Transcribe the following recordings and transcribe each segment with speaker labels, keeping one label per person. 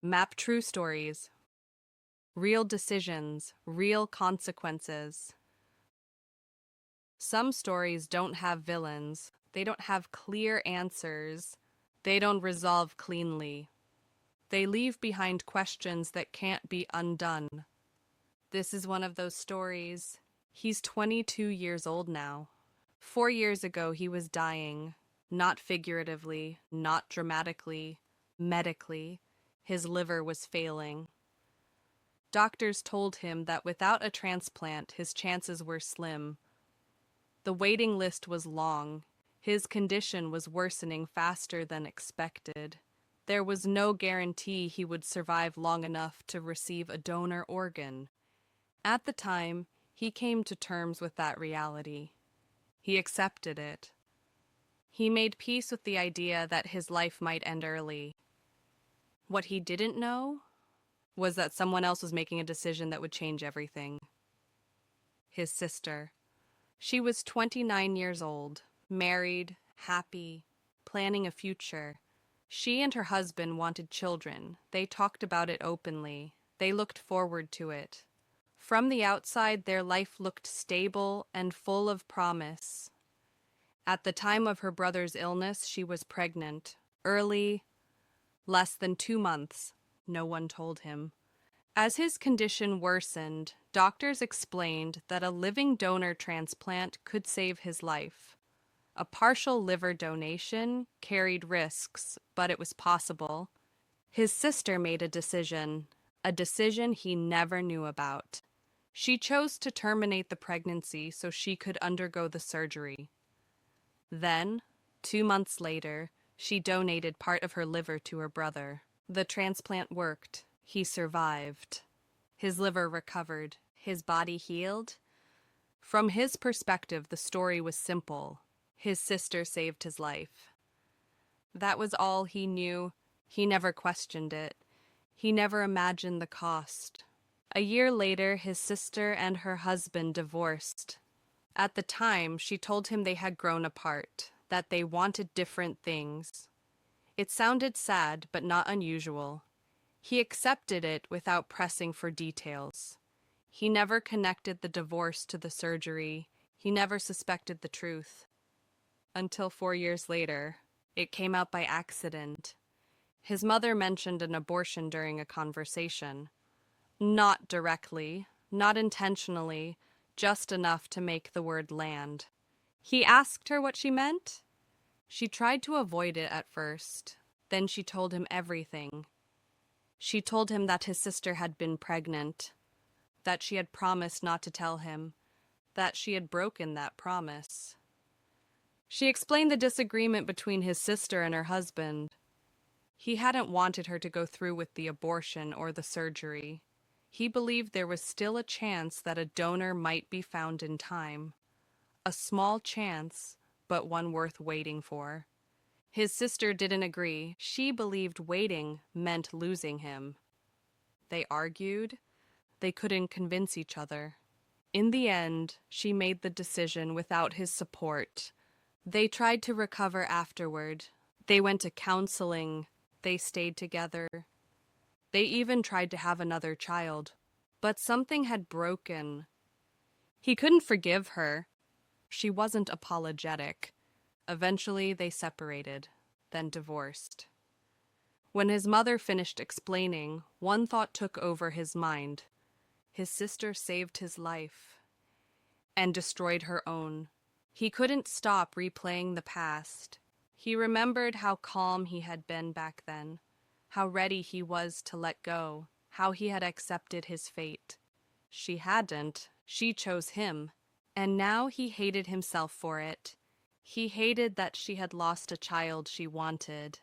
Speaker 1: Map true stories, real decisions, real consequences. Some stories don't have villains, they don't have clear answers, they don't resolve cleanly. They leave behind questions that can't be undone. This is one of those stories. He's 22 years old now. 4 years ago, he was dying, not figuratively, not dramatically, medically. His liver was failing. Doctors told him that without a transplant, his chances were slim. The waiting list was long. His condition was worsening faster than expected. There was no guarantee he would survive long enough to receive a donor organ. At the time, he came to terms with that reality. He accepted it. He made peace with the idea that his life might end early. What he didn't know was that someone else was making a decision that would change everything. His sister. She was 29 years old, married, happy, planning a future. She and her husband wanted children. They talked about it openly. They looked forward to it. From the outside, their life looked stable and full of promise. At the time of her brother's illness, she was pregnant. Early, less than 2 months. No one told him. As his condition worsened, doctors explained that a living donor transplant could save his life. A partial liver donation carried risks, but it was possible. His sister made a decision he never knew about. She chose to terminate the pregnancy so she could undergo the surgery. Then, 2 months later, she donated part of her liver to her brother. The transplant worked. He survived. His liver recovered. His body healed. From his perspective, the story was simple. His sister saved his life. That was all he knew. He never questioned it. He never imagined the cost. A year later, his sister and her husband divorced. At the time, she told him they had grown apart, that they wanted different things. It sounded sad, but not unusual. He accepted it without pressing for details. He never connected the divorce to the surgery. He never suspected the truth. Until 4 years later, it came out by accident. His mother mentioned an abortion during a conversation. Not directly, not intentionally, just enough to make the word land. He asked her what she meant. She tried to avoid it at first. Then she told him everything. She told him that his sister had been pregnant, that she had promised not to tell him, that she had broken that promise. She explained the disagreement between his sister and her husband. He hadn't wanted her to go through with the abortion or the surgery. He believed there was still a chance that a donor might be found in time. A small chance, but one worth waiting for. His sister didn't agree. She believed waiting meant losing him. They argued. They couldn't convince each other. In the end, she made the decision without his support. They tried to recover afterward. They went to counseling. They stayed together. They even tried to have another child. But something had broken. He couldn't forgive her. She wasn't apologetic. Eventually, they separated, then divorced. When his mother finished explaining, one thought took over his mind. His sister saved his life and destroyed her own. He couldn't stop replaying the past. He remembered how calm he had been back then, how ready he was to let go, how he had accepted his fate. She hadn't. She chose him. And now he hated himself for it. He hated that she had lost a child she wanted.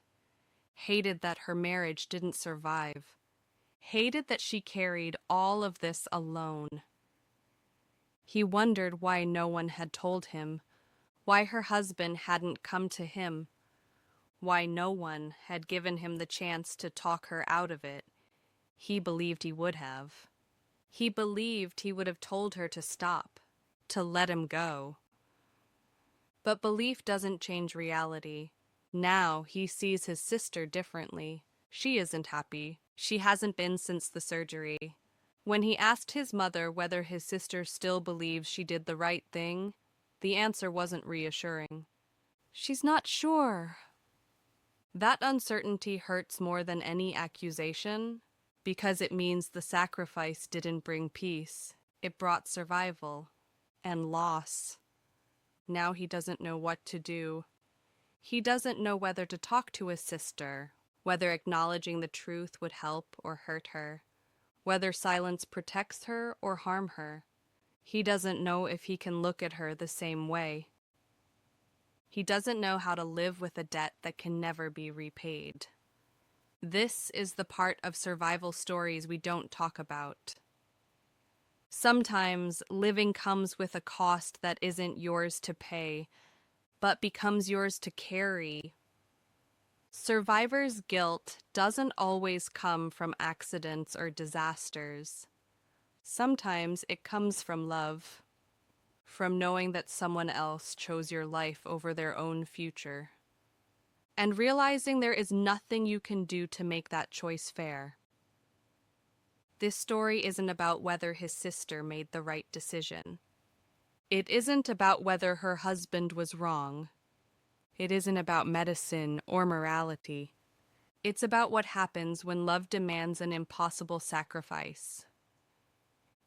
Speaker 1: Hated that her marriage didn't survive. Hated that she carried all of this alone. He wondered why no one had told him, why her husband hadn't come to him, why no one had given him the chance to talk her out of it. He believed he would have. He believed he would have told her to stop, to let him go. But belief doesn't change reality. Now he sees his sister differently. She isn't happy. She hasn't been since the surgery. When he asked his mother whether his sister still believes she did the right thing, the answer wasn't reassuring. She's not sure. That uncertainty hurts more than any accusation because it means the sacrifice didn't bring peace. It brought survival and loss. Now he doesn't know what to do. He doesn't know whether to talk to his sister, whether acknowledging the truth would help or hurt her, whether silence protects her or harm her. He doesn't know if he can look at her the same way. He doesn't know how to live with a debt that can never be repaid. This is the part of survival stories we don't talk about. Sometimes living comes with a cost that isn't yours to pay, but becomes yours to carry. Survivor's guilt doesn't always come from accidents or disasters. Sometimes it comes from love, from knowing that someone else chose your life over their own future, and realizing there is nothing you can do to make that choice fair. This story isn't about whether his sister made the right decision. It isn't about whether her husband was wrong. It isn't about medicine or morality. It's about what happens when love demands an impossible sacrifice,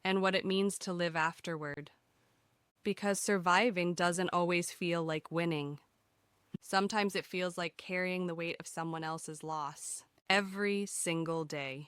Speaker 1: and what it means to live afterward. Because surviving doesn't always feel like winning. Sometimes it feels like carrying the weight of someone else's loss every single day.